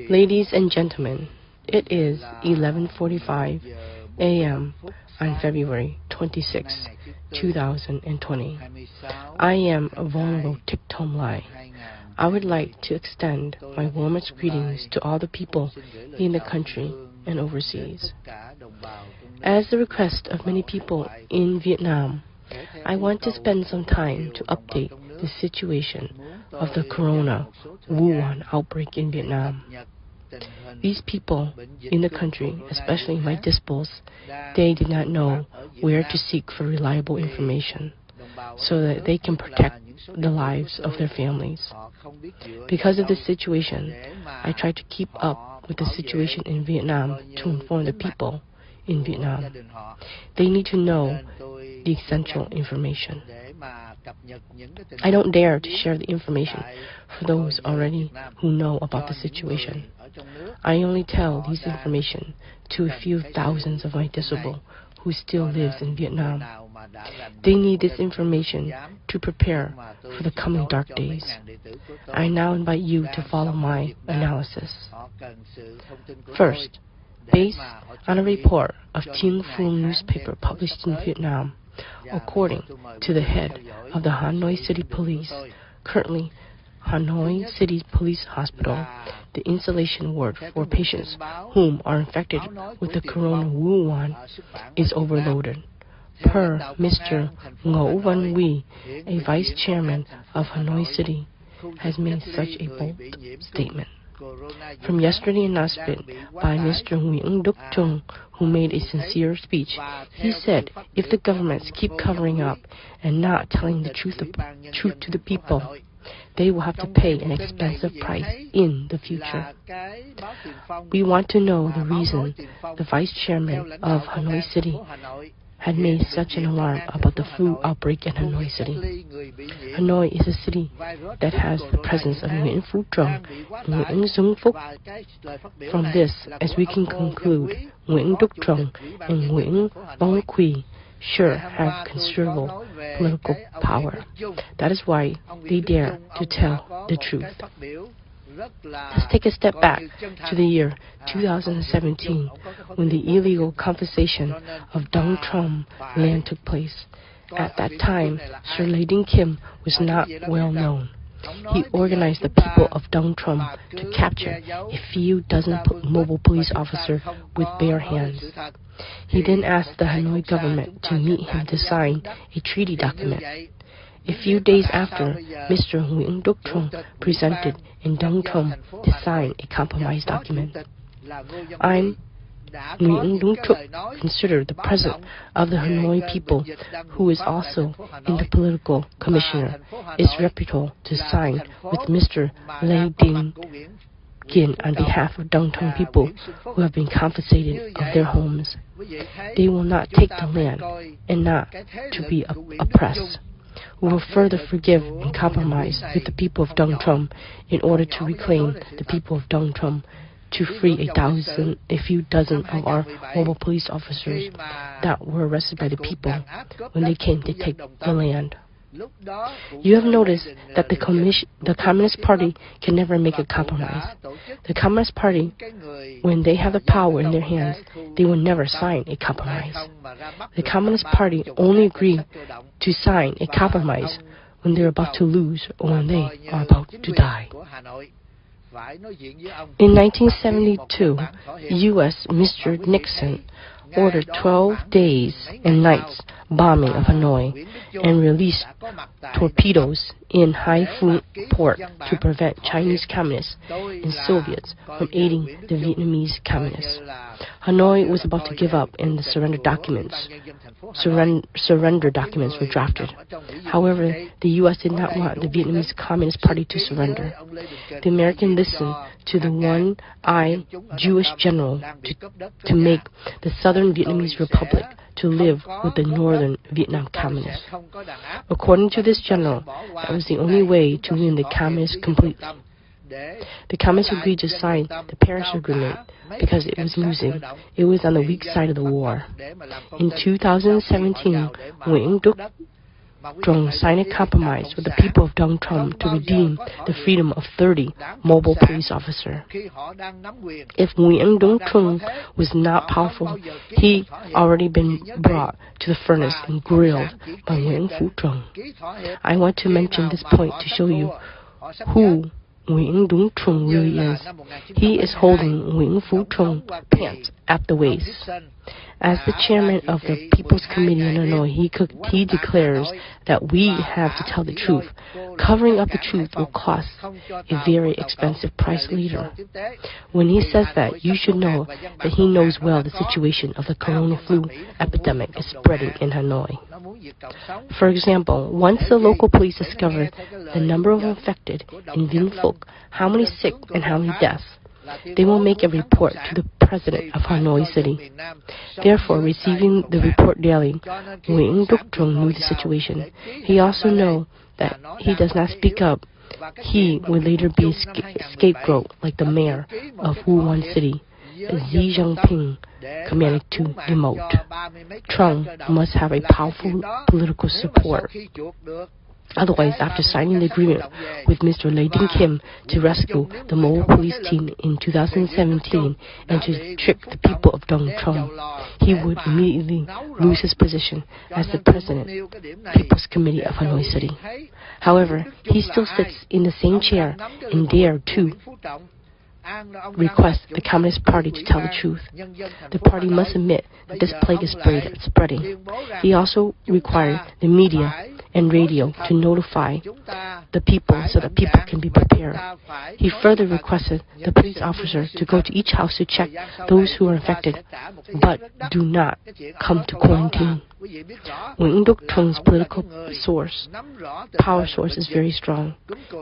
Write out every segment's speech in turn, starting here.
Ladies and gentlemen, it is 11:45 a.m. on February 26, 2020. I am Venerable Thich Thong Lai. I would like to extend my warmest greetings to all the people in the country and overseas. As the request of many people in Vietnam, I want to spend some time to update the situation of the corona Wuhan outbreak in Vietnam. These people in the country, especially my disciples, they did not know where to seek for reliable information so that they can protect the lives of their families. Because of this situation, I try to keep up with the situation in Vietnam to inform the people in Vietnam. They need to know the essential information. I don't dare to share the information for those already who know about the situation. I only tell these information to a few thousands of my disciples who still lives in Vietnam. They need this information to prepare for the coming dark days. I now invite you to follow my analysis. First, based on a report of THôNG newspaper published in Vietnam, according to the head of the Hanoi City Police, currently Hanoi City Police Hospital, the installation ward for patients whom are infected with the corona Wuhan is overloaded. Per Mr. Ngô Văn Huy, a vice chairman of Hanoi City, has made such a bold statement. From yesterday announcement by Mr. Nguyễn Đức Trung, who made a sincere speech, he said if the governments keep covering up and not telling the truth to the people, they will have to pay an expensive price in the future. We want to know the reason the vice chairman of Hanoi City had made such an alarm about the flu outbreak in Hanoi City. Hanoi is a city that has the presence of Nguyễn Phú Trọng and Nguyễn Xuân Phúc. From this, as we can conclude, Nguyễn Đức Trọng and Nguyễn Văn Huy sure have considerable political power. That is why they dare to tell the truth. Let's take a step back to the year 2017 when the illegal confiscation of Dong Trum land took place. At that time, Sir Lê Đình Kim was not well known. He organized the people of Dong Trum to capture a few dozen mobile police officers with bare hands. He then asked the Hanoi government to meet him to sign a treaty document. A few days after, Mr. Nguyễn Đức Trung presented in Dong Trum to sign a compromise document. I'm Nguyễn Đức Trung, considered the president of the Hanoi people, who is also in the political commissioner, is reputable to sign with Mr. Lê Đình Kim on behalf of Dong Trum people who have been confiscated of their homes. They will not take the land and not to be oppressed. We will further forgive and compromise with the people of Dong Trum in order to reclaim the people of Dong Trum, to free a few dozen of our mobile police officers that were arrested by the people when they came to take the land. You have noticed that the Communist Party can never make a compromise. The Communist Party, when they have the power in their hands, they will never sign a compromise. The Communist Party only agree to sign a compromise when they're about to lose or when they are about to die. In 1972, U.S. Mr. Nixon ordered 12 days and nights bombing of Hanoi and released torpedoes in Hai Phu port to prevent Chinese communists and Soviets from aiding the Vietnamese communists. Hanoi was about to give up and the surrender documents were drafted. However, the U.S. did not want the Vietnamese Communist Party to surrender. The Americans listened to the one-eyed Jewish general to make the Southern Vietnamese Republic to live with the Northern Vietnam Communists. According to this general, that was the only way to win the Communists completely. The Communists agreed to sign the Paris Agreement because it was losing. It was on the weak side of the war. In 2017, Nguyễn Đức Thong signed a compromise with the people of Dong Trum to redeem the freedom of 30 mobile police officers. If Nguyen Dung Trung was not powerful, he already been brought to the furnace and grilled by Nguyen Phu Trong. I want to mention this point to show you who Nguyen Dung Trung really is. He is holding Nguyen Phu Trong pants at the waist. As the chairman of the People's Committee in Hanoi, he declares that we have to tell the truth. Covering up the truth will cost a very expensive price later. When he says that, you should know that he knows well the situation of the corona flu epidemic is spreading in Hanoi. For example, once the local police discover the number of infected in Vinh Phuc, how many sick and how many deaths, they will make a report to the president of Hanoi City. Therefore, receiving the report daily, Nguyen Dung Trung knew the situation. He also knew that he does not speak up. He will later be a scapegoat like the mayor of Wuhan City, Xi Jinping, commanded to demote. Trung must have a powerful political support. Otherwise, after signing the agreement with Mr. Lê Đình Kim to rescue the mobile police team in 2017 and to trick the people of Dong Trum, he would immediately lose his position as the president, People's Committee of Hanoi City. However, he still sits in the same chair and dare to request the Communist Party to tell the truth. The party must admit that this plague is spreading. He also required the media and radio to notify the people so that people can be prepared. He further requested the police officers to go to each house to check those who are infected, but do not come to quarantine. Nguyen Dung Trung's political power source is very strong.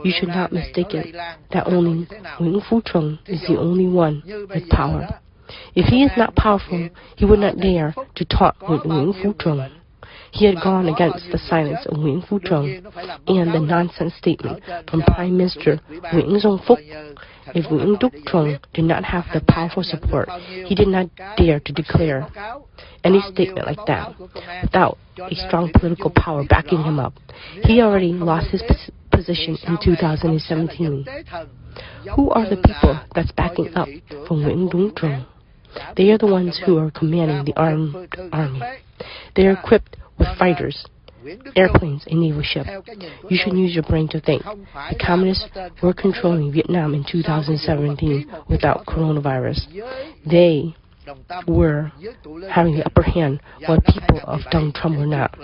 You should not mistake it that only Nguyen Phu Trong is the only one with power. If he is not powerful, he would not dare to talk with Nguyen Phu Trong. He had gone against the silence of Nguyen Phu Trong and the nonsense statement from Prime Minister Nguyen Xuân Phúc. If Nguyen Dung Trung did not have the powerful support, he did not dare to declare any statement like that without a strong political power backing him up. He already lost his position in 2017. Who are the people that's backing up for Nguyen Dung Trung? They are the ones who are commanding the armed army. They are equipped with fighters, airplanes, and naval ships. You should use your brain to think. The communists were controlling Vietnam in 2017 without coronavirus. They were having the upper hand while people of Dong Trum were not.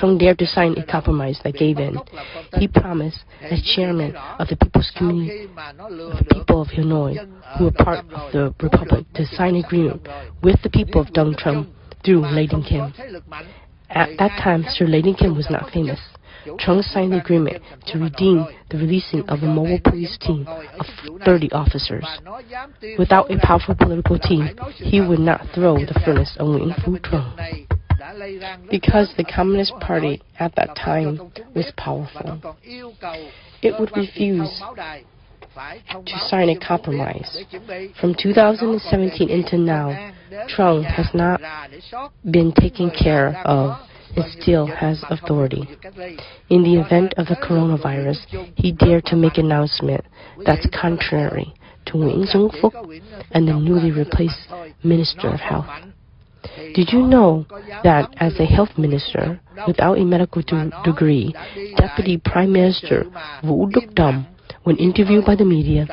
Trung dared to sign a compromise that gave in. He promised, as chairman of the People's Committee of the people of Hanoi, who were part of the Republic, to sign an agreement with the people of Dong Trum through Lê Đình Kim. At that time, Sir Lê Đình Kim was not famous. Trung signed the agreement to redeem the releasing of a mobile police team of 30 officers. Without a powerful political team, he would not throw the furnace of Nguyen Phu Trong. Because the Communist Party at that time was powerful, it would refuse to sign a compromise. From 2017 until now, Trung has not been taken care of and still has authority. In the event of the coronavirus, he dared to make an announcement that's contrary to Nguyen Xuân Phúc and the newly replaced Minister of Health. Did you know that as a health minister without a medical degree, Deputy Prime Minister Vũ Đức Đam, when interviewed by the media,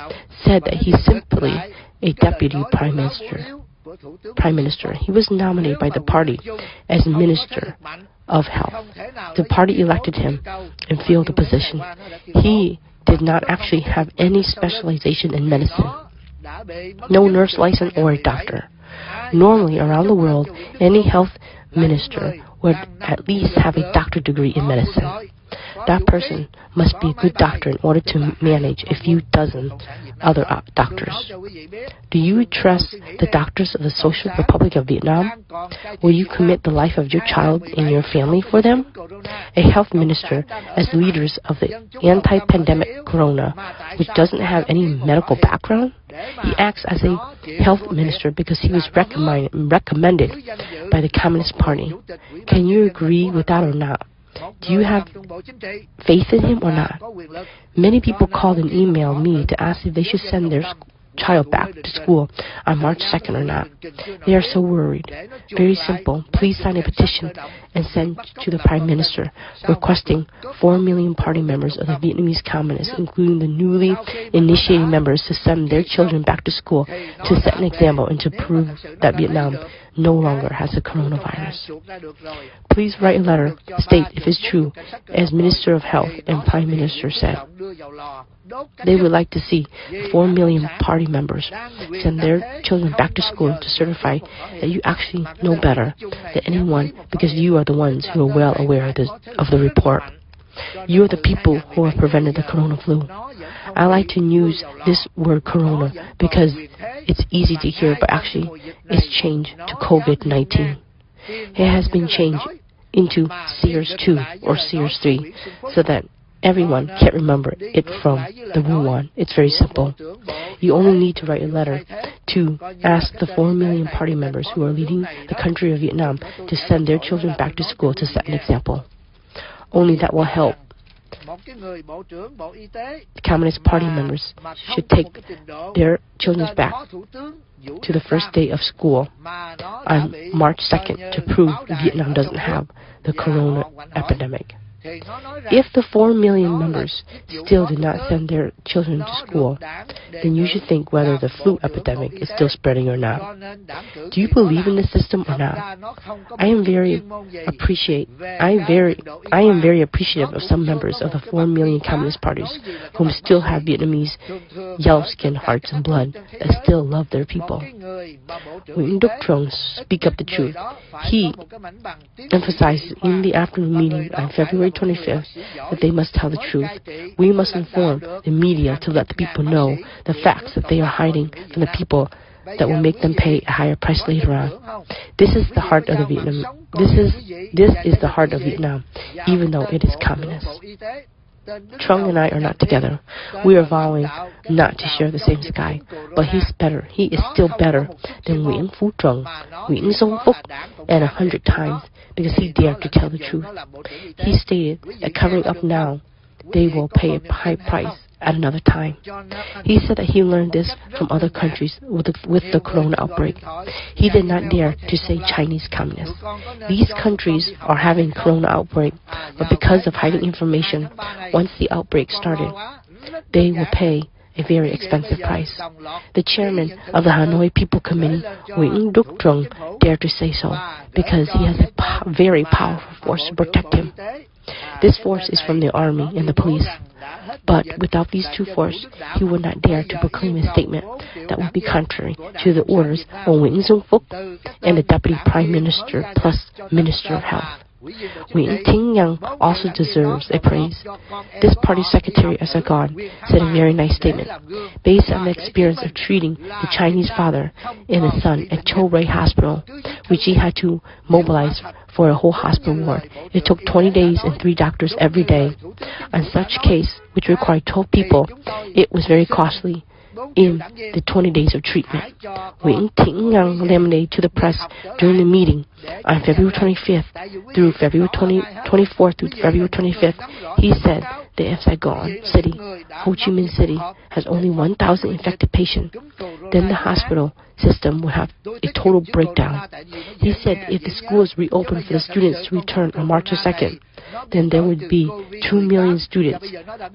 said that he's simply a Deputy Prime Minister. He was nominated by the party as Minister of Health. The party elected him and filled the position. He did not actually have any specialization in medicine. No nurse license or a doctor. Normally, around the world, any health minister would at least have a doctorate degree in medicine. That person must be a good doctor in order to manage a few dozen other doctors. Do you trust the doctors of the Social Republic of Vietnam? Will you commit the life of your child and your family for them? A health minister, as leaders of the anti-pandemic corona, which doesn't have any medical background? He acts as a health minister because he was recommended by the Communist Party. Can you agree with that or not? Do you have faith in him or not? Many people called and emailed me to ask if they should send their child back to school on March 2nd or not. They are so worried. Very simple. Please sign a petition and send to the Prime Minister requesting 4 million party members of the Vietnamese Communists, including the newly initiated members, to send their children back to school to set an example and to prove that Vietnam no longer has the coronavirus. Please write a letter, state if it's true, as Minister of Health and Prime Minister said. They would like to see 4 million party members send their children back to school to certify that you actually know better than anyone, because you are the ones who are well aware of the report. You are the people who have prevented the corona flu. I like to use this word corona because it's easy to hear, but actually it's changed to COVID-19. It has been changed into SARS-2 or SARS-3 so that everyone can't remember it from the Wuhan. It's very simple. You only need to write a letter to ask the 4 million party members who are leading the country of Vietnam to send their children back to school to set an example. Only that will help. The Communist Party members should take their children back to the first day of school on March 2nd to prove Vietnam doesn't have the corona epidemic. If the 4 million members still did not send their children to school, then you should think whether the flu epidemic is still spreading or not. Do you believe in the system or not? I am very appreciative of some members of the 4 million Communist parties whom still have Vietnamese yellow skin, hearts, and blood that still love their people. Nguyễn Đức Trung speak up the truth. He emphasized in the afternoon meeting on February 25th that they must tell the truth. We must inform the media to let the people know the facts that they are hiding from the people that will make them pay a higher price later on. This is the heart of Vietnam. This is the heart of Vietnam, even though it is communist. Trung and I are not together. We are vowing not to share the same sky, but he's better. He is still better than Nguyễn Phú Trọng, Nguyễn Xuân Phúc, and 100 times, because he dared to tell the truth. He stated that covering up now, they will pay a high price at another time. He said that he learned this from other countries with the corona outbreak. He did not dare to say Chinese communists. These countries are having corona outbreak, but because of hiding information, once the outbreak started, they will pay a very expensive price. The chairman of the Hanoi People Committee, Nguyễn Đức Trung, dared to say so because he has a very powerful force to protect him. This force is from the army and the police. But without these two forces, he would not dare to proclaim a statement that would be contrary to the orders of Nguyễn Xuân Phúc and the Deputy Prime Minister plus Minister of Health. Nguyễn Thinh Nhuần also deserves a praise. This party secretary of Saigon said a very nice statement. Based on the experience of treating the Chinese father and the son at Cho Ray Hospital, which he had to mobilize for a whole hospital ward, it took 20 days and 3 doctors every day. On such case, which required 12 people, it was very costly in the 20 days of treatment. Nguyễn Thinh Nhuần laminated to the press during the meeting on February 25th through February 24th through February 25th. He said that if Saigon City, Ho Chi Minh City, has only 1,000 infected patients, then the hospital system would have a total breakdown. He said if the schools reopened for the students to return on March 2nd, then there would be 2 million students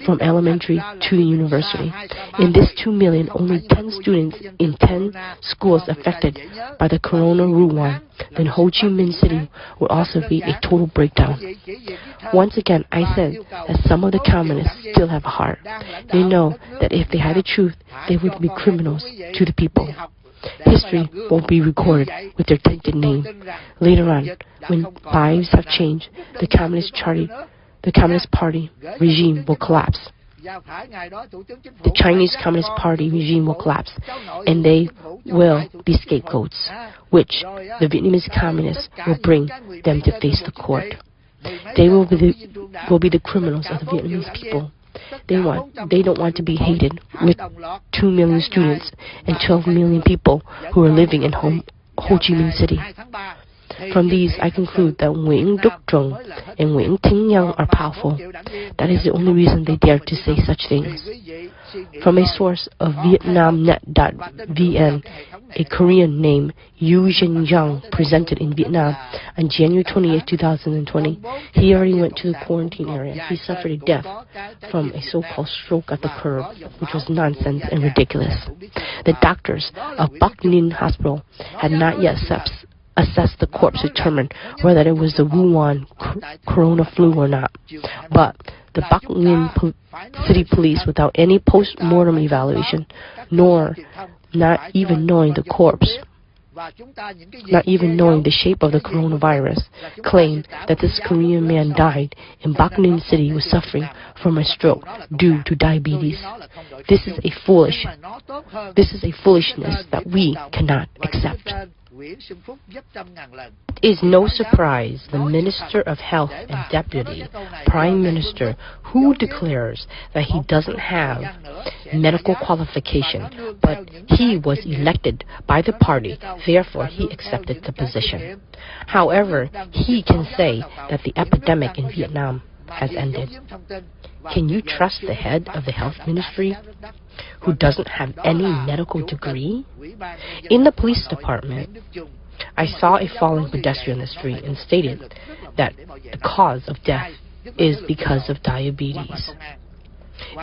from elementary to the university. In this 2 million, only 10 students in 10 schools affected by the corona Wuhan, then Ho Chi Minh City would also be a total breakdown. Once again, I said that some of the communists still have a heart. They know that if they had the truth, they would be criminals to the people. History won't be recorded with their tainted name. Later on, when lives have changed, the Communist Party regime will collapse. The Chinese Communist Party regime will collapse, and they will be scapegoats, which the Vietnamese communists will bring them to face the court. They will be the criminals of the Vietnamese people. They don't want to be hated with 2 million students and 12 million people who are living in Ho Chi Minh City. From these, I conclude that Nguyễn Đức Trung and Nguyễn Thinh Nhung are powerful. That is the only reason they dare to say such things. From a source of VietnamNet.vn, a Korean named Yu Jin Young presented in Vietnam on January 28, 2020. He already went to the quarantine area. He suffered a death from a so-called stroke at the curb, which was nonsense and ridiculous. The doctors of Bắc Ninh Hospital had not yet assessed the corpse to determine whether it was the Wuhan corona flu or not. But the Bắc Ninh City Police, without any post-mortem evaluation, not even knowing the corpse, not even knowing the shape of the coronavirus, claimed that this Korean man died in Bắc Ninh City was suffering from a stroke due to diabetes. This is a foolishness that we cannot accept. It is no surprise the Minister of Health and Deputy Prime Minister who declares that he doesn't have medical qualification, but he was elected by the party, therefore he accepted the position. However, he can say that the epidemic in Vietnam has ended. Can you trust the head of the health ministry who doesn't have any medical degree? In the police department, I saw a falling pedestrian in the street and stated that the cause of death is because of diabetes.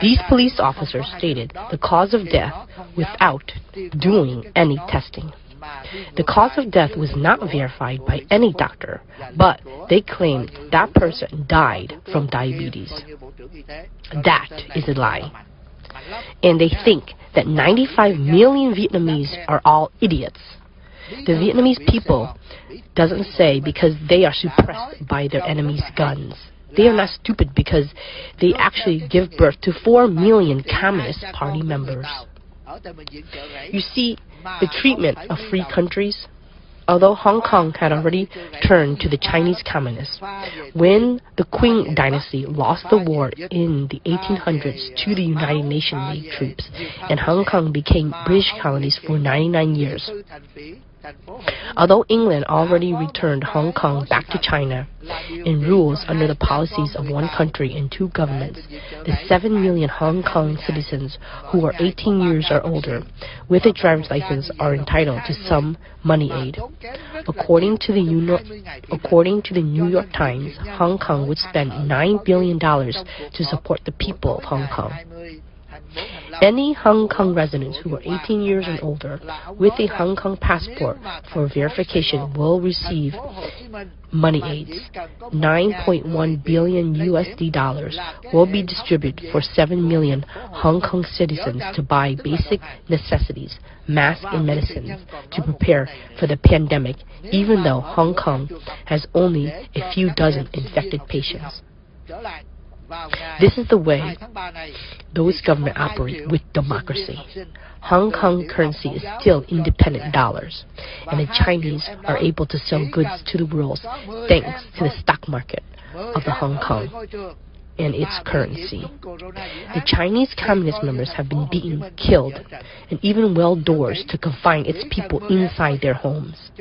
These police officers stated the cause of death without doing any testing. The cause of death was not verified by any doctor, but they claimed that person died from diabetes. That is a lie. And they think that 95 million Vietnamese are all idiots. The Vietnamese people doesn't say because they are suppressed by their enemy's guns. They are not stupid because they actually give birth to 4 million Communist Party members. You see, the treatment of free countries, although Hong Kong had already turned to the Chinese communists, when the Qing dynasty lost the war in the 1800s to the United Nations League troops, and Hong Kong became British colonies for 99 years. Although England already returned Hong Kong back to China and rules under the policies of one country and two governments, the 7 million Hong Kong citizens who are 18 years or older with a driver's license are entitled to some money aid. According to the New York Times, Hong Kong would spend $9 billion to support the people of Hong Kong. Any Hong Kong residents who are 18 years and older with a Hong Kong passport for verification will receive money aids. $9.1 billion USD will be distributed for 7 million Hong Kong citizens to buy basic necessities, masks and medicines to prepare for the pandemic, even though Hong Kong has only a few dozen infected patients. This is the way those governments operate with democracy. Hong Kong currency is still independent dollars, and the Chinese are able to sell goods to the world thanks to the stock market of the Hong Kong and its currency. The Chinese communist members have been beaten, killed, and even weld doors to confine its people inside their homes.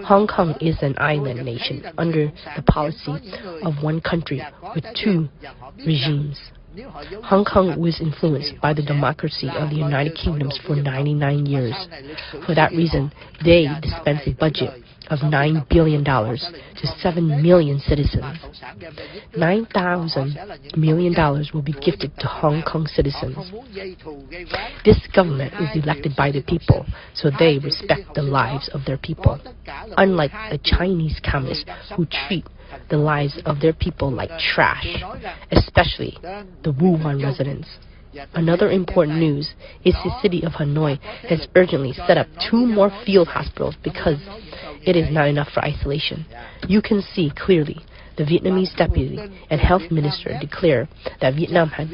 Hong Kong is an island nation under the policy of one country with two regimes. Hong Kong was influenced by the democracy of the United Kingdom for 99 years. For that reason, they dispensed a budget of $9 billion to 7 million citizens. $9,000 million will be gifted to Hong Kong citizens. This government is elected by the people, so they respect the lives of their people, unlike the Chinese communists who treat the lives of their people like trash, especially the Wuhan residents. Another important news is the city of Hanoi has urgently set up 2 more field hospitals because it is not enough for isolation. You can see clearly the Vietnamese deputy and health minister declare that Vietnam had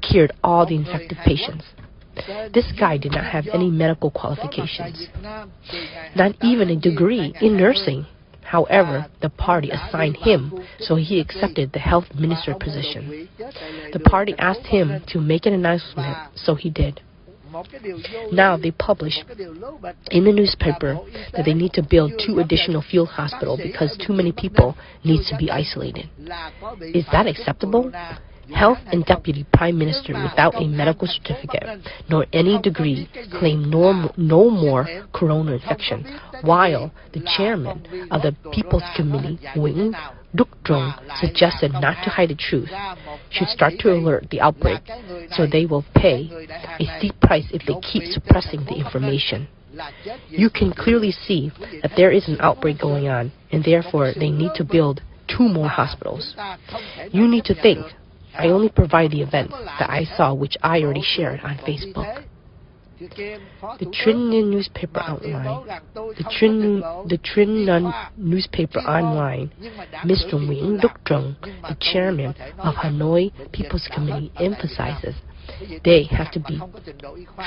cured all the infected patients. This guy did not have any medical qualifications, not even a degree in nursing. However, the party assigned him, so he accepted the health minister position. The party asked him to make an announcement, so he did. Now they publish in the newspaper that they need to build 2 additional field hospitals because too many people need to be isolated. Is that acceptable? Health and Deputy Prime Minister without a medical certificate nor any degree claim no more corona infection, while the chairman of the People's Committee, Nguyễn Đức Trung, suggested not to hide the truth, should start to alert the outbreak so they will pay a steep price if they keep suppressing the information. You can clearly see that there is an outbreak going on, and therefore they need to build 2 more hospitals. You need to think. I only provide the events that I saw, which I already shared on Facebook. The Trinh Ninh newspaper online. The Trinh Ninh newspaper online. Mr. Nguyễn Đức Trung, the chairman of Hanoi People's Committee, emphasizes they have to be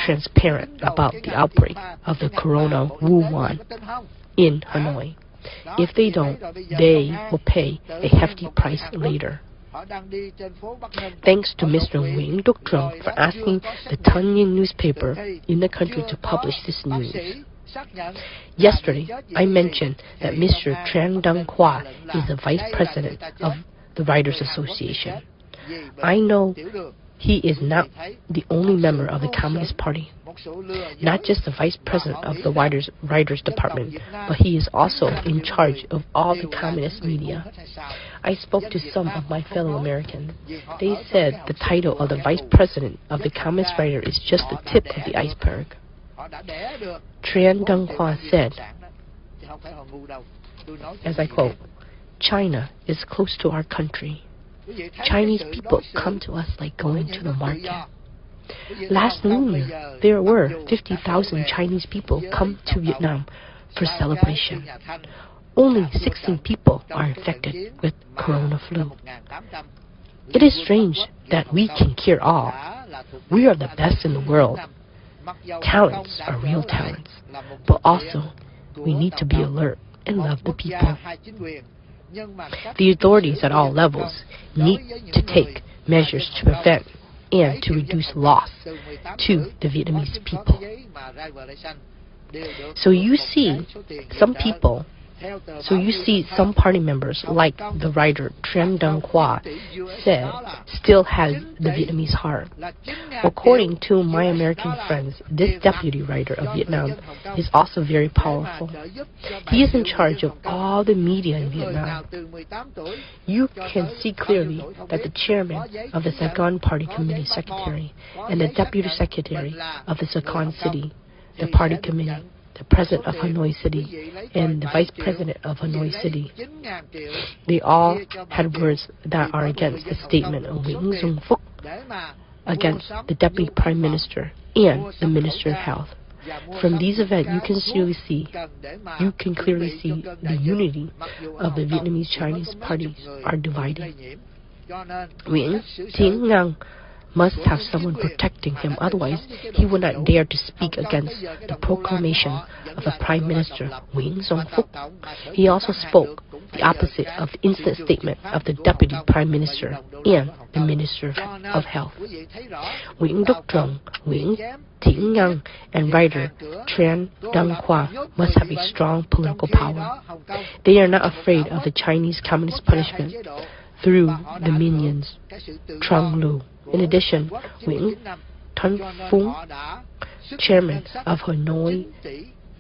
transparent about the outbreak of the corona Wuhan in Hanoi. If they don't, they will pay a hefty price later. Thanks to Mr. Nguyễn Đức Trung for asking the THôNG newspaper in the country to publish this news. Yesterday, I mentioned that Mr. Tran Dang Hoa is the vice president of the Writers Association. I know he is not the only member of the Communist Party, not just the vice president of the Writers Department, but he is also in charge of all the communist media. I spoke to some of my fellow Americans. They said the title of the vice president of the Communist Writer is just the tip of the iceberg. Tran Dang Hoa said, as I quote, "China is close to our country. Chinese people come to us like going to the market. Last New Year, there were 50,000 Chinese people come to Vietnam for celebration. Only 16 people are infected with corona flu. It is strange that we can cure all. We are the best in the world. Talents are real talents, but also we need to be alert and love the people. The authorities at all levels need to take measures to prevent and to reduce loss to the Vietnamese people." So you see some party members, like the writer Tran Dang Hoa said, still has the Vietnamese heart. According to my American friends, this deputy writer of Vietnam is also very powerful. He is in charge of all the media in Vietnam. You can see clearly that the chairman of the Saigon Party Committee Secretary and the deputy secretary of the Saigon City, the party committee, the president of Hanoi City, and the vice president of Hanoi City, they all had words that are against the statement of Nguyễn Xuân Phúc, against the deputy prime minister and the minister of health. From these events, you can clearly see the unity of the Vietnamese Chinese parties are divided. Nguyễn Thiện Nhân must have someone protecting him, otherwise he would not dare to speak against the proclamation of the Prime Minister Nguyễn Xuân Phúc. He also spoke the opposite of the instant statement of the Deputy Prime Minister and the Minister of Health. Nguyễn Đức Trung, Nguyễn Thiện Nhân, and writer Tran Dang Hoa must have a strong political power. They are not afraid of the Chinese Communist punishment through the minions Trung Lu. In addition, Nguyễn Thanh Phung, chairman of Hanoi,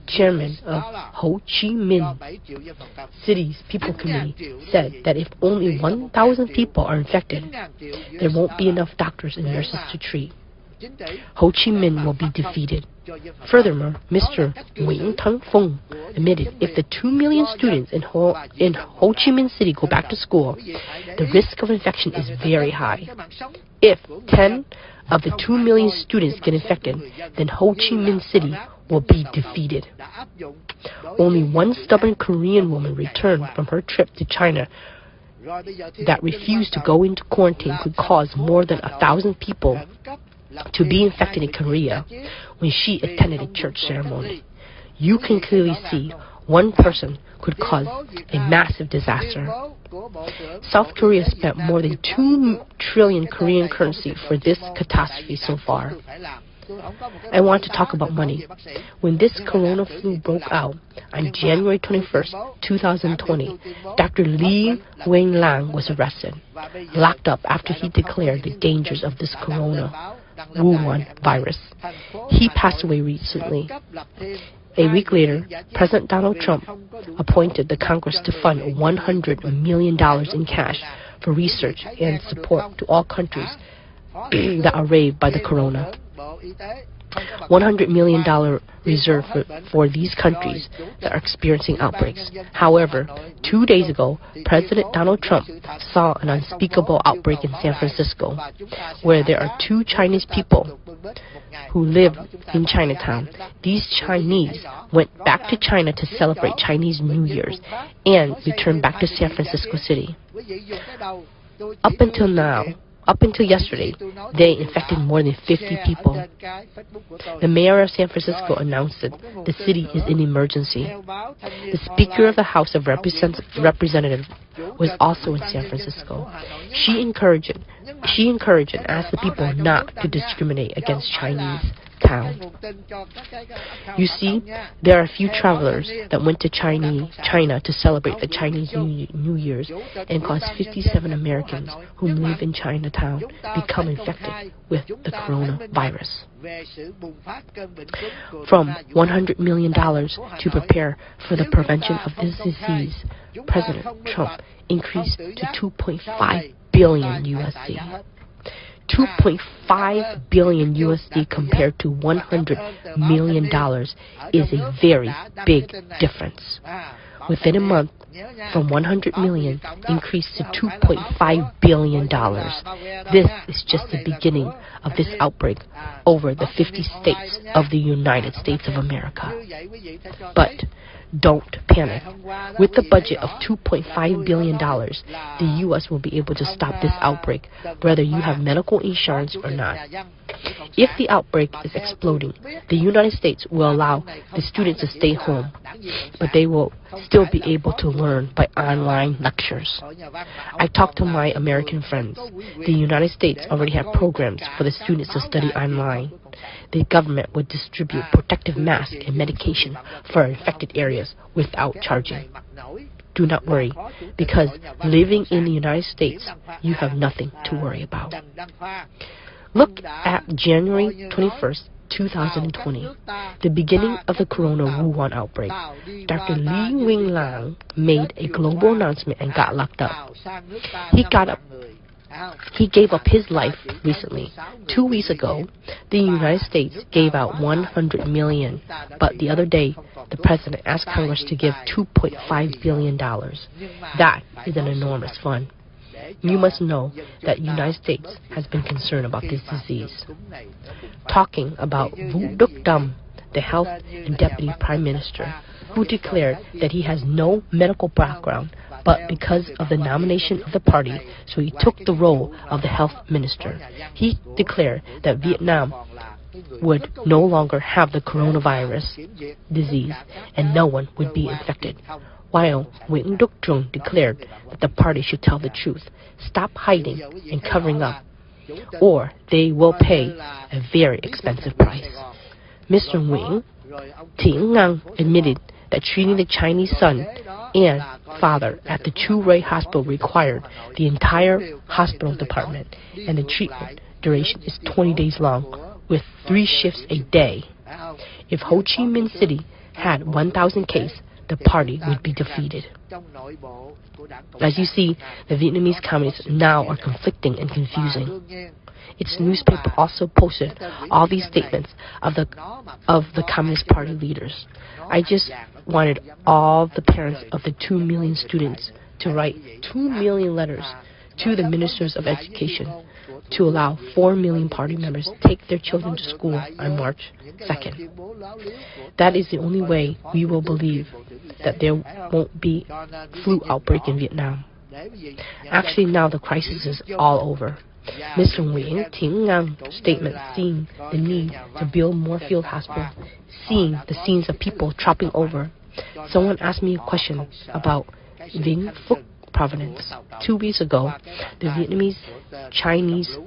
chairman of Ho Chi Minh City's People Committee, said that if only 1,000 people are infected, there won't be enough doctors and nurses to treat. Ho Chi Minh will be defeated. Furthermore, Mr. Nguyễn Thanh Phung admitted if the 2 million students in Ho Chi Minh City go back to school, the risk of infection is very high. If 10 of the 2 million students get infected, then Ho Chi Minh City will be defeated. Only one stubborn Korean woman returned from her trip to China that refused to go into quarantine could cause more than 1,000 people to be infected in Korea when she attended a church ceremony. You can clearly see one person could cause a massive disaster. South Korea spent more than 2 trillion Korean currency for this catastrophe so far. I want to talk about money. When this corona flu broke out on January 21st, 2020, Dr. Li Wenlang was arrested, locked up after he declared the dangers of this corona Wuhan virus. He passed away recently. A week later, President Donald Trump appointed the Congress to fund $100 million in cash for research and support to all countries that are ravaged by the corona. $100 million reserved for these countries that are experiencing outbreaks. However, 2 days ago, President Donald Trump saw an unspeakable outbreak in San Francisco, where there are 2 Chinese people who live in Chinatown. These Chinese went back to China to celebrate Chinese New Year's and returned back to San Francisco City. Up until yesterday, they infected more than 50 people. The mayor of San Francisco announced that the city is in emergency. The Speaker of the House of Representatives was also in San Francisco. She encouraged and asked the people not to discriminate against Chinese town. You see, there are a few travelers that went to China to celebrate the Chinese New Year's and caused 57 Americans who live in Chinatown become infected with the coronavirus. From $100 million to prepare for the prevention of this disease, President Trump increased to $2.5 billion USD. $2.5 billion USD compared to $100 million is a very big difference. Within a month, from $100 million increased to $2.5 billion. This is just the beginning of this outbreak over the 50 states of the United States of America. But don't panic. With the budget of $2.5 billion, the U.S. will be able to stop this outbreak, whether you have medical insurance or not. If the outbreak is exploding, the United States will allow the students to stay home, but they will still be able to learn by online lectures. I talked to my American friends. The United States already have programs for the students to study online. The government would distribute protective masks and medication for infected areas without charging. Do not worry, because living in the United States, you have nothing to worry about. Look at January 21st, 2020, the beginning of the corona Wuhan outbreak. Dr. Li Wenlang made a global announcement and got locked up. He gave up his life recently. 2 weeks ago, the United States gave out $100 million, but the other day, the President asked Congress to give $2.5 billion. That is an enormous fund. You must know that the United States has been concerned about this disease. Talking about Vũ Đức Đam, the Health and Deputy Prime Minister, who declared that he has no medical background, but because of the nomination of the party, so he took the role of the health minister. He declared that Vietnam would no longer have the coronavirus disease and no one would be infected, while Nguyễn Đức Trung declared that the party should tell the truth, stop hiding and covering up, or they will pay a very expensive price. Mr. Nguyễn Thich Thong Lai admitted that treating the Chinese son and father at the Chu Ray Hospital required the entire hospital department, and the treatment duration is 20 days long, with 3 shifts a day. If Ho Chi Minh City had 1,000 cases, the party would be defeated. As you see, the Vietnamese communists now are conflicting and confusing. Its newspaper also posted all these statements of the Communist Party leaders. I just wanted all the parents of the 2 million students to write 2 million letters to the ministers of education to allow 4 million party members to take their children to school on March 2nd. That is the only way we will believe that there won't be flu outbreak in Vietnam. Actually, now the crisis is all over. Mr. Nguyễn Thich Thong Lai's statement, seeing the need to build more field hospitals, seeing the scenes of people dropping over. Someone asked me a question about Vĩnh Phúc province. 2 weeks ago, the Vietnamese Chinese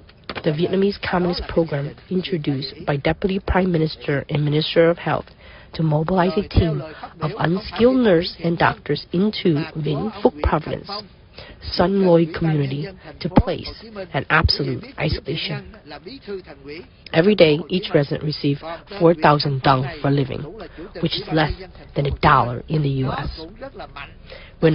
the Vietnamese Communist program introduced by Deputy Prime Minister and Minister of Health to mobilize a team of unskilled nurses and doctors into Vĩnh Phúc Province, Sun Loi community, to place an absolute isolation. Every day, each resident receives 4,000 dong for living, which is less than $1 in the U.S. While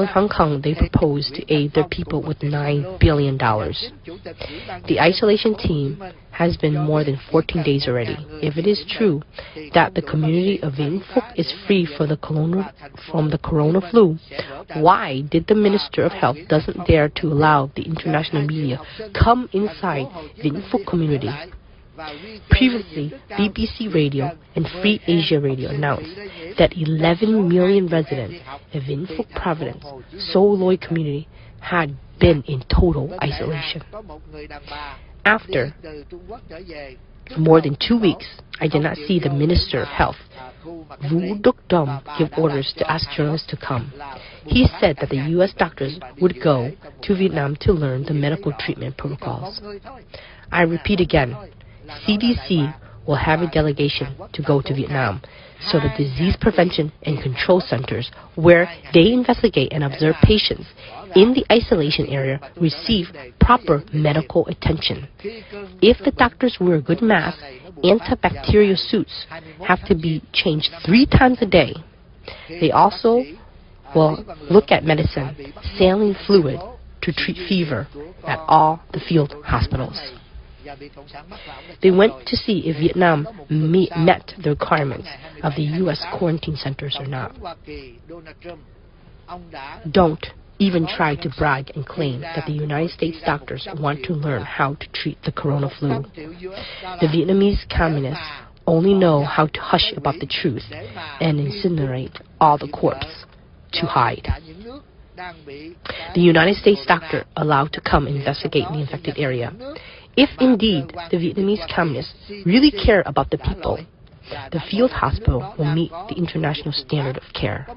in Hong Kong, they proposed to aid their people with $9 billion. The isolation team has been more than 14 days already. If it is true that the community of Vĩnh Phúc is free from the corona flu, why did the Minister of Health doesn't dare to allow the international media come inside Vĩnh Phúc community? Previously, BBC Radio and Free Asia Radio announced that 11 million residents of Vĩnh Phúc Province, So Loi community, had been in total isolation. After more than 2 weeks, I did not see the Minister of Health, Vu Duc Dom, give orders to ask journalists to come. He said that the U.S. doctors would go to Vietnam to learn the medical treatment protocols. I repeat again, CDC will have a delegation to go to Vietnam, so the disease prevention and control centers where they investigate and observe patients in the isolation area receive proper medical attention. If the doctors wear good masks, antibacterial suits have to be changed 3 times a day. They also will look at medicine, saline fluid to treat fever at all the field hospitals. They went to see if Vietnam met the requirements of the U.S. quarantine centers or not. Don't even try to brag and claim that the United States doctors want to learn how to treat the corona flu. The Vietnamese communists only know how to hush about the truth and incinerate all the corpses to hide. The United States doctor allowed to come investigate the infected area. If indeed the Vietnamese communists really care about the people, the field hospital will meet the international standard of care.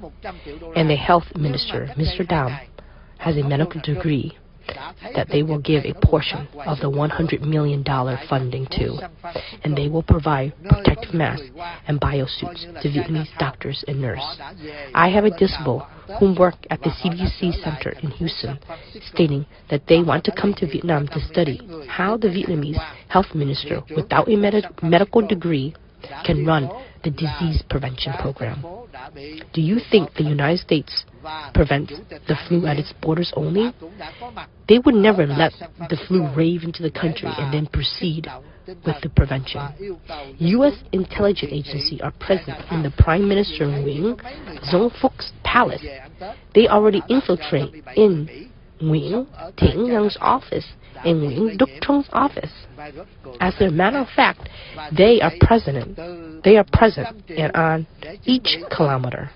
And the health minister, Mr. Dam, has a medical degree that they will give a portion of the $100 million funding to, and they will provide protective masks and biosuits to Vietnamese doctors and nurses. I have a disciple who worked at the CDC Center in Houston, stating that they want to come to Vietnam to study how the Vietnamese health minister, without a medical degree, can run the disease prevention program. Do you think the United States prevents the flu at its borders only? They would never let the flu rave into the country and then proceed with the prevention. U.S. intelligence agencies are present in the Prime Minister Nguyen Dong Phúc palace. They already infiltrate in Nguyen Thiện Nhang's office and Nguyễn Đức Trung's office. As a matter of fact, they are present and on each kilometer.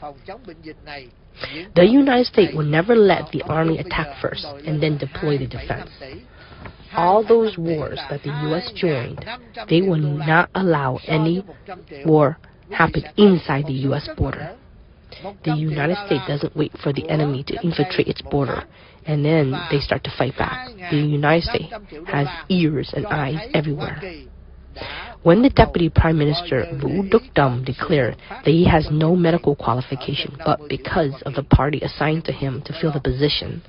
The United States will never let the army attack first and then deploy the defense. All those wars that the U.S. joined, they will not allow any war happen inside the U.S. border. The United States doesn't wait for the enemy to infiltrate its border, and then they start to fight back. The United States has ears and eyes everywhere. When the Deputy Prime Minister Vu Duc Dam declared that he has no medical qualification, but because of the party assigned to him to fill the position,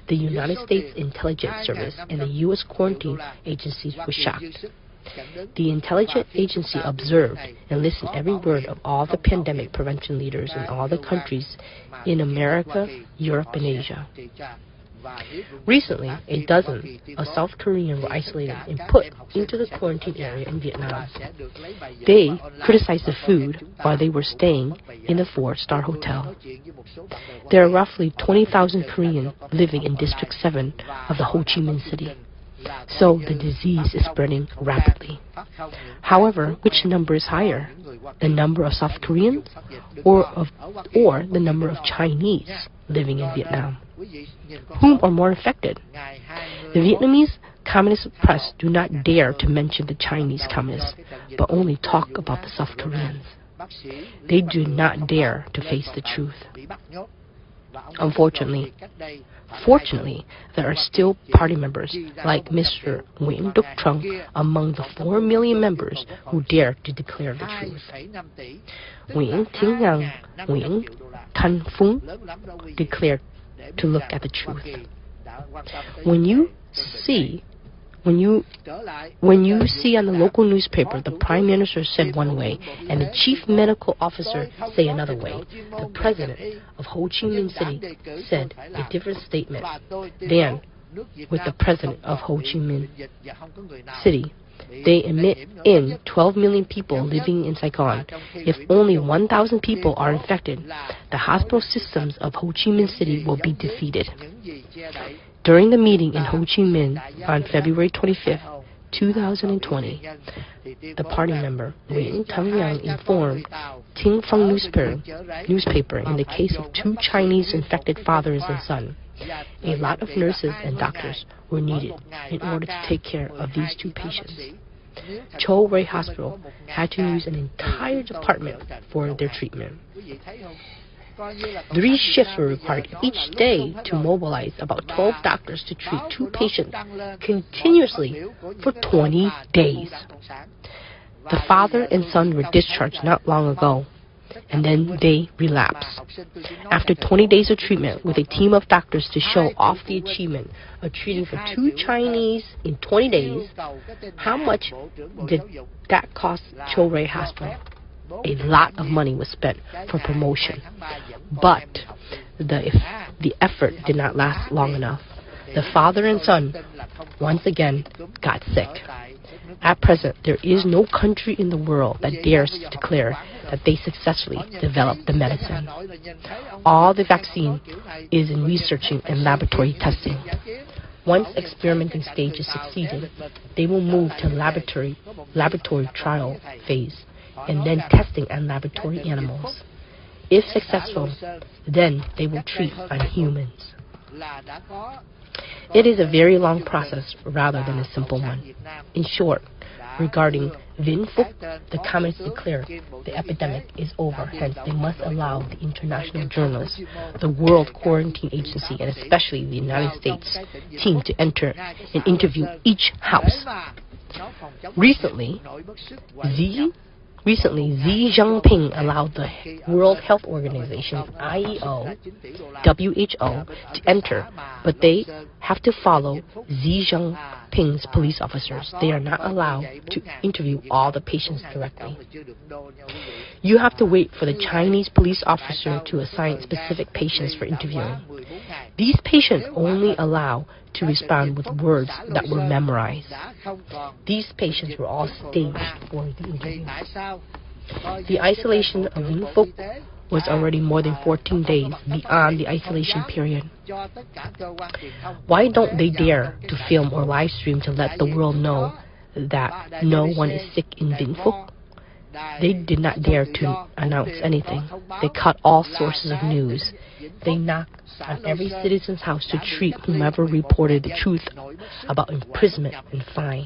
the United States Intelligence Service and the U.S. quarantine agencies were shocked. The intelligence agency observed and listened every word of all the pandemic prevention leaders in all the countries in America, Europe, and Asia. Recently, a dozen of South Koreans were isolated and put into the quarantine area in Vietnam. They criticized the food while they were staying in the 4-star hotel. There are roughly 20,000 Koreans living in District 7 of the Ho Chi Minh City. So the disease is spreading rapidly. However, which number is higher? The number of South Koreans or the number of Chinese living in Vietnam? Whom are more affected? The Vietnamese Communist press do not dare to mention the Chinese communists, but only talk about the South Koreans. They do not dare to face the truth. Fortunately, there are still party members like Mr. Nguyễn Đức Trung among the 4 million members who dare to declare the truth. Nguyễn Thiên Nhân, Nguyễn Thanh Phung declared to look at the truth. When you see on the local newspaper the Prime Minister said one way and the Chief Medical Officer say another way, the President of Ho Chi Minh City said a different statement than with the President of Ho Chi Minh City. They admit in 12 million people living in Saigon. If only 1,000 people are infected, the hospital systems of Ho Chi Minh City will be defeated. During the meeting in Ho Chi Minh on February 25, 2020, the party member Nguyễn Thắng Yang informed Tinh Phong newspaper in the case of 2 Chinese infected fathers and son. A lot of nurses and doctors were needed in order to take care of these 2 patients. Cho Rei Hospital had to use an entire department for their treatment. 3 shifts were required each day to mobilize about 12 doctors to treat 2 patients continuously for 20 days. The father and son were discharged not long ago, and then they relapsed. After 20 days of treatment with a team of doctors to show off the achievement of treating for 2 Chinese in 20 days, how much did that cost Cho Rei Hospital? A lot of money was spent for promotion, but the effort did not last long enough. The father and son once again got sick. At present, there is no country in the world that dares to declare that they successfully developed the medicine. All the vaccine is in researching and laboratory testing. Once experimenting stage is succeeded, they will move to laboratory trial phase, and then testing on laboratory animals. If successful, then they will treat on humans. It is a very long process rather than a simple one. In short, regarding Vĩnh Phúc, the communists declared the epidemic is over, hence they must allow the international journalists, the World Quarantine Agency, and especially the United States team to enter and interview each house. Recently, Xi Jinping allowed the World Health Organization, IEO, WHO, to enter, but they have to follow Xi Jinping's police officers. They are not allowed to interview all the patients directly. You have to wait for the Chinese police officer to assign specific patients for interviewing. These patients only allow to respond with words that were memorized. These patients were all staged for the interview. The isolation of Vĩnh Phúc was already more than 14 days beyond the isolation period. Why don't they dare to film or live stream to let the world know that no one is sick in Vĩnh Phúc? They did not dare to announce anything. They cut all sources of news. They knocked on every citizen's house to treat whomever reported the truth about imprisonment and fine.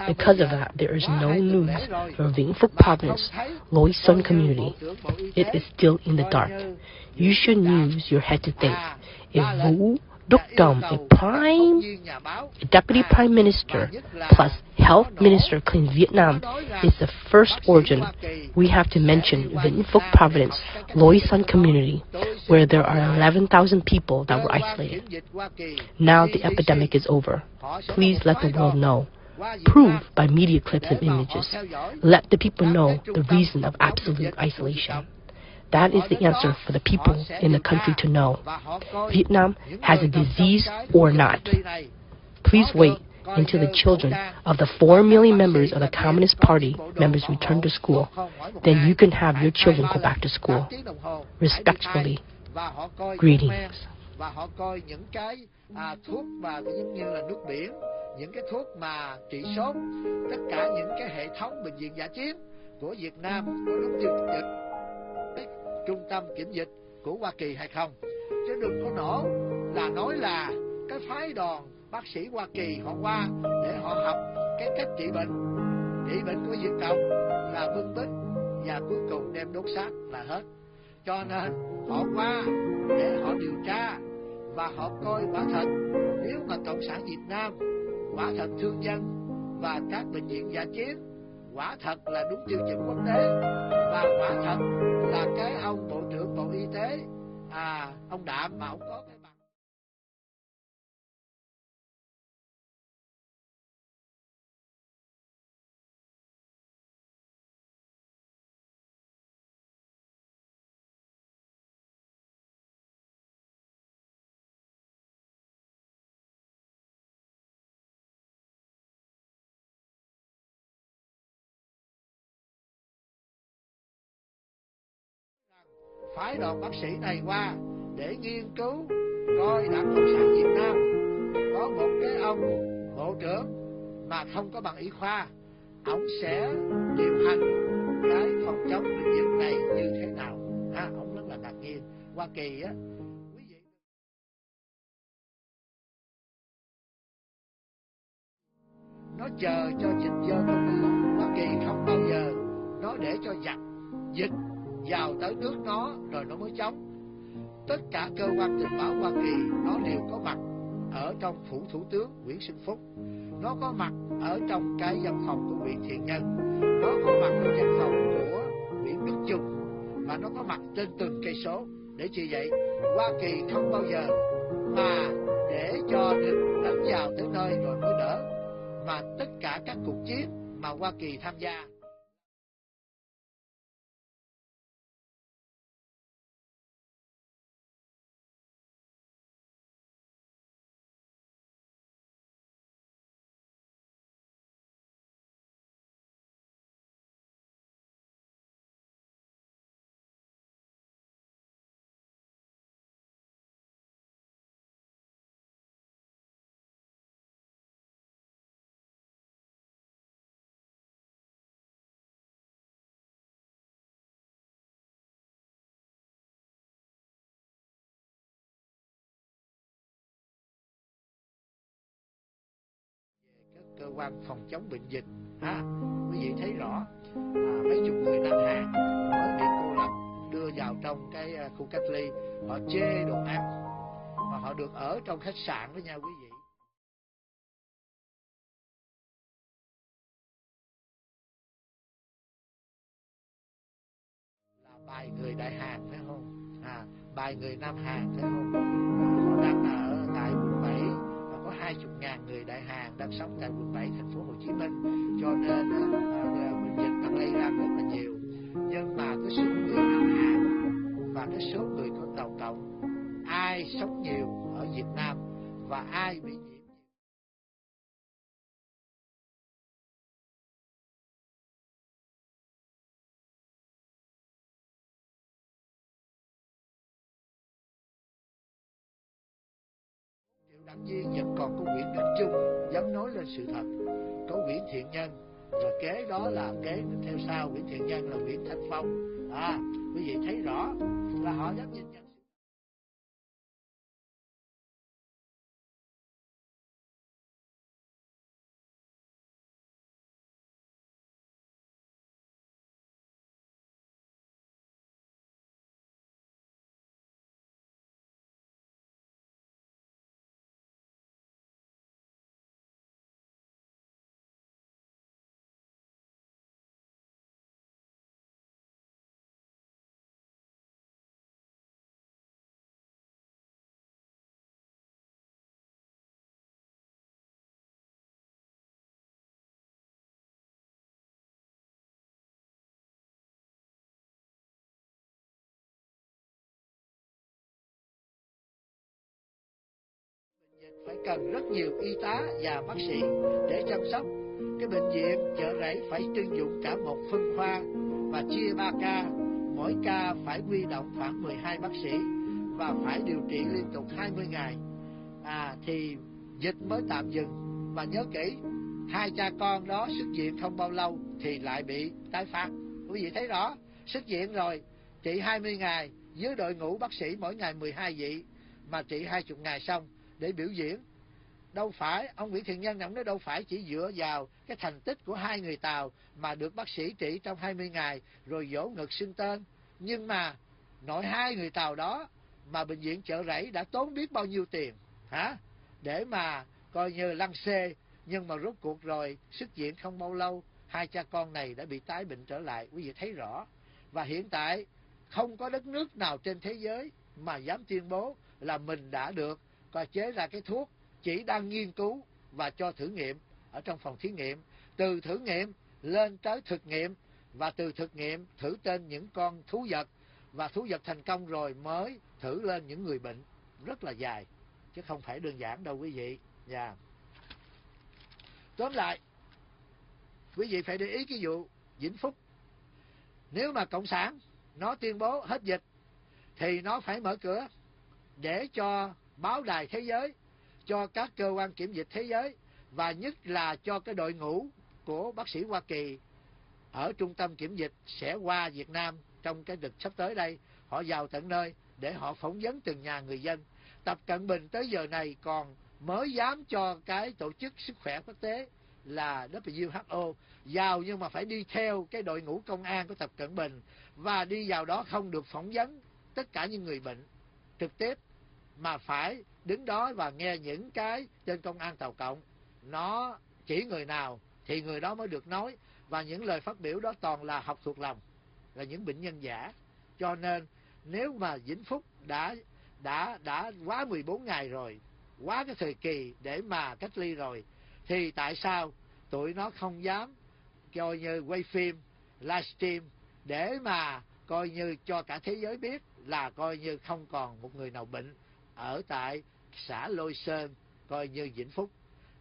Because of that, there is no news from Vĩnh Phúc Province, Loi Sun community. It is still in the dark. You should use your head to think. If Vũ Đức Đom, a Deputy Prime Minister plus Health Minister in Vietnam, is the first origin, we have to mention Vĩnh Phúc Province, Loi Sun community, where there are 11,000 people that were isolated. Now the epidemic is over. Please let the world know. Prove by media clips and images. Let the people know the reason of absolute isolation. That is the answer for the people in the country to know. Vietnam has a disease or not. Please wait until the children of the 4 million members of the Communist Party members return to school. Then you can have your children go back to school. Respectfully, greetings. Và họ coi những cái thuốc mà như là nước biển, những cái thuốc mà trị sốt, tất cả những cái hệ thống bệnh viện dã chiến của Việt Nam có đúng như trung tâm kiểm dịch của Hoa Kỳ hay không. Chứ đừng có nói là cái phái đoàn bác sĩ Hoa Kỳ họ qua để họ học cái cách trị bệnh của Việt Cộng là bưng bít và cuối cùng đem đốt xác là hết. Cho nên họ qua để họ điều tra và họ coi quả thật, nếu mà Cộng sản Việt Nam quả thật thương nhân và các bệnh viện dã chiến quả thật là đúng tiêu chuẩn quốc tế, và quả thật là cái ông Bộ trưởng Bộ Y tế ông Đạm mà ông có cái bằng phái đoàn bác sĩ này qua để nghiên cứu coi Đảng Cộng sản Việt Nam có một cái ông bộ trưởng mà không có bằng y khoa, ông sẽ điều hành cái phòng chống bệnh dịch này như thế nào. Ông rất là ngạc nhiên. Hoa Kỳ á, quý vị, nó chờ cho dịch dơ không ưu. Hoa Kỳ không bao giờ nó để cho dịch vào tới nước nó rồi nó mới chống. Tất cả cơ quan tình báo Hoa Kỳ nó đều có mặt ở trong phủ thủ tướng Nguyễn Xuân Phúc, nó có mặt ở trong cái văn phòng của Nguyễn Thiện Nhân, nó có mặt ở văn phòng của Nguyễn Đức Chung, và nó có mặt trên từng cây số. Để chi vậy? Hoa Kỳ không bao giờ mà để cho địch đánh vào tới nơi rồi mới đỡ, mà tất cả các cuộc chiến mà Hoa Kỳ tham gia cơ quan phòng chống bệnh dịch. Quý vị thấy rõ, mấy chục người Nam Hàn mới bị cô lập đưa vào trong cái khu cách ly, họ chê đồ ăn mà họ được ở trong khách sạn đó nha quý vị. Là bài người Đại Hàn phải không? Bài người Nam Hàn phải không? Họ đang ở tại quận 7 và có 20.000 người Đại Hàn đang sống tại quận 7 thành phố Hồ Chí Minh, cho nên bệnh dịch đang lây lan rất là nhiều. Nhưng mà cái số người Nam Hàn và cái số người có Tàu Cộng, ai sống nhiều ở Việt Nam và ai bị nhiễm đảng viên vẫn còn có Nguyễn Đức Chung dám nói lên sự thật, có Nguyễn Thiện Nhân, và kế đó là kế theo sau Nguyễn Thiện Nhân là Nguyễn Thanh Phong. Quý vị thấy rõ là họ dám nhìn nhận. Phải cần rất nhiều y tá và bác sĩ để chăm sóc. Cái bệnh viện Chợ Rẫy phải trưng dụng cả một phân khoa và chia 3 ca, mỗi ca phải huy động khoảng 12 bác sĩ và phải điều trị liên tục 20 ngày. Thì dịch mới tạm dừng. Mà nhớ kỹ, hai cha con đó xuất viện không bao lâu thì lại bị tái phát. Quý vị thấy rõ, xuất viện rồi trị 20 ngày với đội ngũ bác sĩ mỗi ngày 12 vị, mà trị 20 ngày xong để biểu diễn. Đâu phải, ông Nguyễn Thiện Nhân ông nói đâu phải chỉ dựa vào cái thành tích của 2 người Tàu mà được bác sĩ trị trong 20 ngày rồi vỗ ngực xưng tên. Nhưng mà nội 2 người Tàu đó mà bệnh viện Chợ Rẫy đã tốn biết bao nhiêu tiền hả, để mà coi như lăng xê, nhưng mà rốt cuộc rồi xuất viện không bao lâu, hai cha con này đã bị tái bệnh trở lại. Quý vị thấy rõ. Và hiện tại không có đất nước nào trên thế giới mà dám tuyên bố là mình đã được coi chế ra cái thuốc, chỉ đang nghiên cứu và cho thử nghiệm ở trong phòng thí nghiệm, từ thử nghiệm lên tới thực nghiệm, và từ thực nghiệm thử trên những con thú vật, và thú vật thành công rồi mới thử lên những người bệnh. Rất là dài, chứ không phải đơn giản đâu quý vị. Tóm lại, quý vị phải để ý cái vụ Vĩnh Phúc. Nếu mà Cộng sản nó tuyên bố hết dịch thì nó phải mở cửa để cho báo đài thế giới, cho các cơ quan kiểm dịch thế giới, và nhất là cho cái đội ngũ của bác sĩ Hoa Kỳ ở trung tâm kiểm dịch sẽ qua Việt Nam trong cái đợt sắp tới đây. Họ vào tận nơi để họ phỏng vấn từng nhà người dân. Tập Cận Bình tới giờ này còn mới dám cho cái tổ chức sức khỏe quốc tế là WHO vào, nhưng mà phải đi theo cái đội ngũ công an của Tập Cận Bình, và đi vào đó không được phỏng vấn tất cả những người bệnh trực tiếp, mà phải đứng đó và nghe những cái trên công an Tàu Cộng nó chỉ người nào thì người đó mới được nói. Và những lời phát biểu đó toàn là học thuộc lòng, là những bệnh nhân giả. Cho nên nếu mà Vĩnh Phúc đã quá 14 ngày rồi, quá cái thời kỳ để mà cách ly rồi, thì tại sao tụi nó không dám coi như quay phim, livestream để mà coi như cho cả thế giới biết là coi như không còn một người nào bệnh ở tại xã Lôi Sơn, coi như Vĩnh Phúc,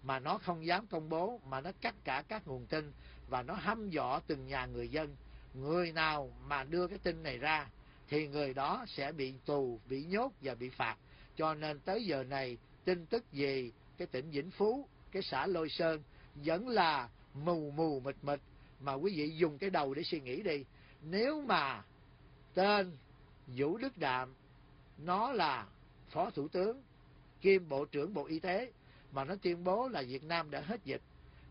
mà nó không dám công bố, mà nó cắt cả các nguồn tin, và nó hăm dọa từng nhà người dân. Người nào mà đưa cái tin này ra thì người đó sẽ bị tù, bị nhốt và bị phạt. Cho nên tới giờ này tin tức gì cái tỉnh Vĩnh Phú, cái xã Lôi Sơn vẫn là mù mù mịt mịt. Mà quý vị dùng cái đầu để suy nghĩ đi. Nếu mà tên Vũ Đức Đạm nó là Phó Thủ tướng kiêm Bộ trưởng Bộ Y tế, mà nó tuyên bố là Việt Nam đã hết dịch,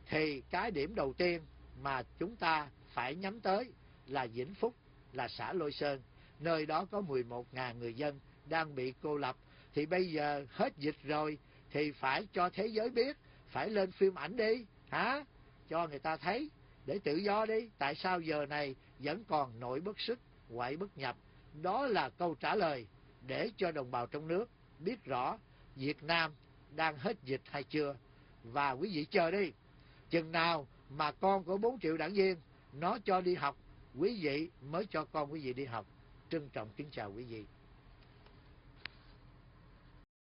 thì cái điểm đầu tiên mà chúng ta phải nhắm tới là Vĩnh Phúc, là xã Lôi Sơn. Nơi đó có 11.000 người dân đang bị cô lập. Thì bây giờ hết dịch rồi thì phải cho thế giới biết, phải lên phim ảnh đi hả, cho người ta thấy để tự do đi. Tại sao giờ này vẫn còn nội bất xuất, ngoại bất nhập? Đó là câu trả lời để cho đồng bào trong nước biết rõ Việt Nam đang hết dịch hay chưa. Và quý vị chờ đi, chừng nào mà con của 4 triệu đảng viên nó cho đi học, quý vị mới cho con quý vị đi học. Trân trọng kính chào quý vị.